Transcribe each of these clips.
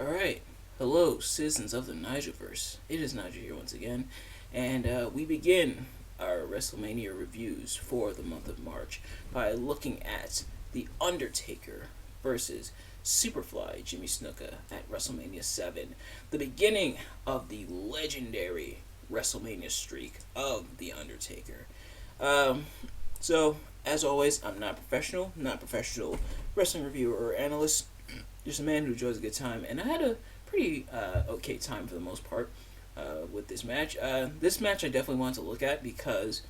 Alright, hello, citizens of the Nigelverse. It is Nigel here once again, and we begin our Wrestlemania reviews for the month of March by looking at The Undertaker versus Superfly Jimmy Snuka at WrestleMania 7, the beginning of the legendary Wrestlemania streak of The Undertaker. Um, so, as always, I'm not professional wrestling reviewer or analyst, just a man who enjoys a good time, and I had a pretty okay time for the most part with this match. This match I definitely wanted to look at because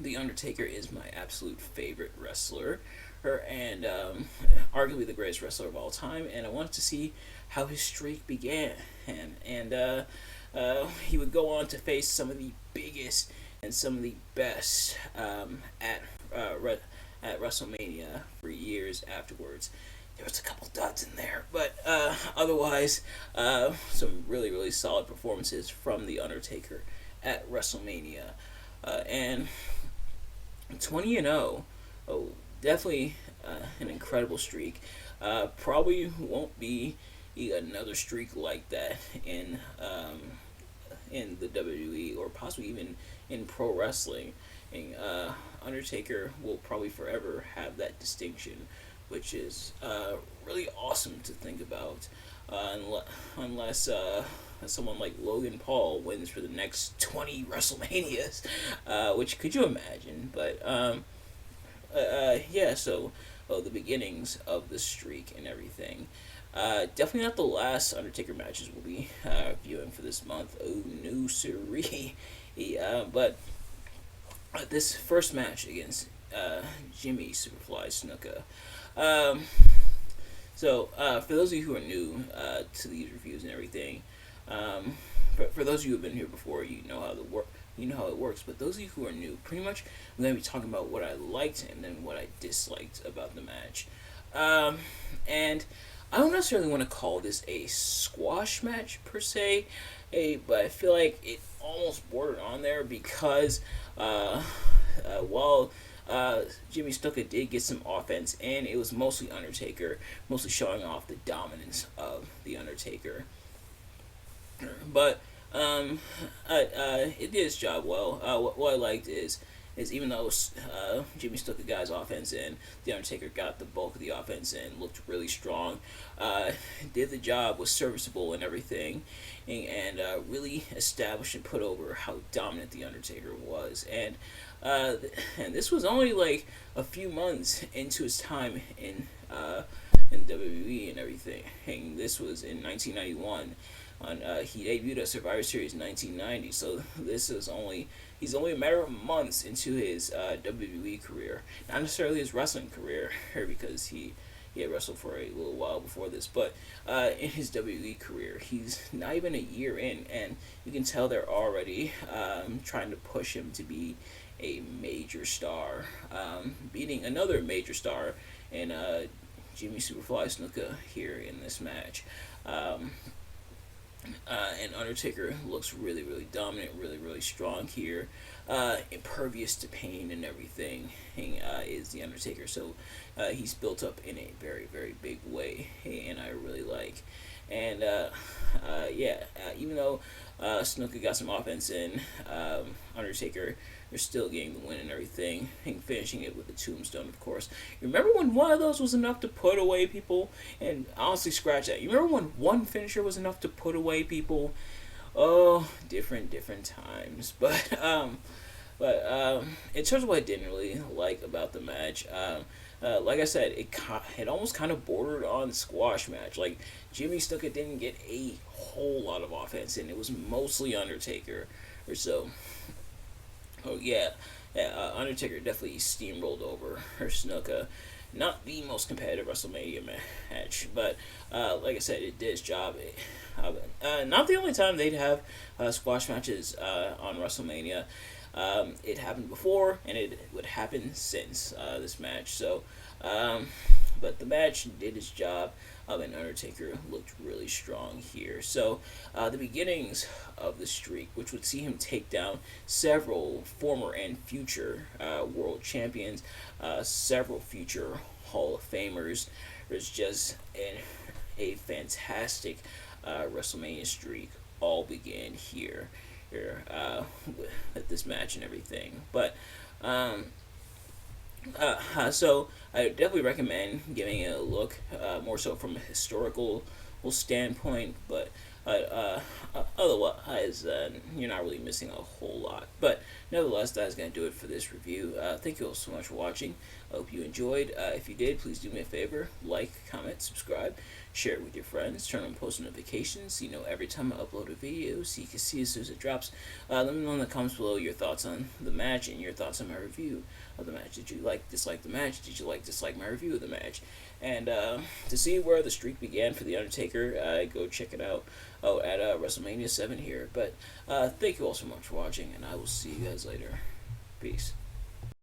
The Undertaker is my absolute favorite wrestler, and arguably the greatest wrestler of all time, and I wanted to see how his streak began. And he would go on to face some of the biggest and some of the best at WrestleMania for years afterwards. There was a couple duds in there, but otherwise, some really, really solid performances from The Undertaker at WrestleMania. And 20 and 0, oh, definitely an incredible streak. Probably won't be another streak like that in the WWE or possibly even in pro wrestling. And Undertaker will probably forever have that distinction, which is really awesome to think about. Unless someone like Logan Paul wins for the next 20 WrestleManias, which could you imagine? But yeah, so the beginnings of the streak and everything. Definitely not the last Undertaker matches we'll be viewing for this month. Oh no, siree. Yeah, but this first match against Jimmy Superfly Snuka. For those of you who are new to these reviews and everything, but for those of you who have been here before, you know how it works. But those of you who are new, pretty much, I'm gonna be talking about what I liked and then what I disliked about the match. And I don't necessarily want to call this a squash match per se, but I feel like it almost bordered on there because while Jimmy Snuka did get some offense, and it was mostly Undertaker, mostly showing off the dominance of the Undertaker. But it did its job well. What I liked is even though Jimmy Snuka got his offense in, the Undertaker got the bulk of the offense in, looked really strong, did the job, was serviceable and everything, and really established and put over how dominant the Undertaker was. And this was only like a few months into his time in WWE and everything. And this was in 1991. He debuted at Survivor Series in 1990, so he's only a matter of months into his WWE career, not necessarily his wrestling career, because he had wrestled for a little while before this, but in his WWE career, he's not even a year in, and you can tell they're already trying to push him to be a major star, beating another major star in Jimmy Superfly Snuka here in this match. And Undertaker looks really, really dominant, really, really strong here. Impervious to pain and everything is the Undertaker. So he's built up in a very, very big way, and I really like. And even though Snuka got some offense in, Undertaker are still getting the win and everything, and finishing it with the tombstone, of course. You remember when one of those was enough to put away people? And honestly, scratch that. You remember when one finisher was enough to put away people? Oh, different times. But in terms of what I didn't really like about the match, like I said, it almost kind of bordered on squash match. Like Jimmy Snuka didn't get a whole lot of offense, and it was mostly Undertaker or so. Oh yeah, Undertaker definitely steamrolled over Snuka. Not the most competitive WrestleMania match, but like I said, it did its job. Not the only time they'd have squash matches on WrestleMania. It happened before, and it would happen since this match. So, but the match did its job, and Undertaker looked really strong here. So, the beginnings of the streak, which would see him take down several former and future world champions, several future Hall of Famers, was just a fantastic WrestleMania streak all began here with this match and everything. But so I definitely recommend giving it a look, more so from a historical standpoint. But otherwise, you're not really missing a whole lot. But nevertheless, that's going to do it for this review. Thank you all so much for watching. I hope you enjoyed. If you did, please do me a favor: like, comment, subscribe, share it with your friends, turn on post notifications so you know every time I upload a video, so you can see as soon as it drops. Let me know in the comments below your thoughts on the match and your thoughts on my review of the match. Did you like, dislike the match? Did you like, dislike my review of the match? And to see where the streak began for the Undertaker, go check it out at WrestleMania 7 here. But thank you all so much for watching, and I will see you guys later. Peace.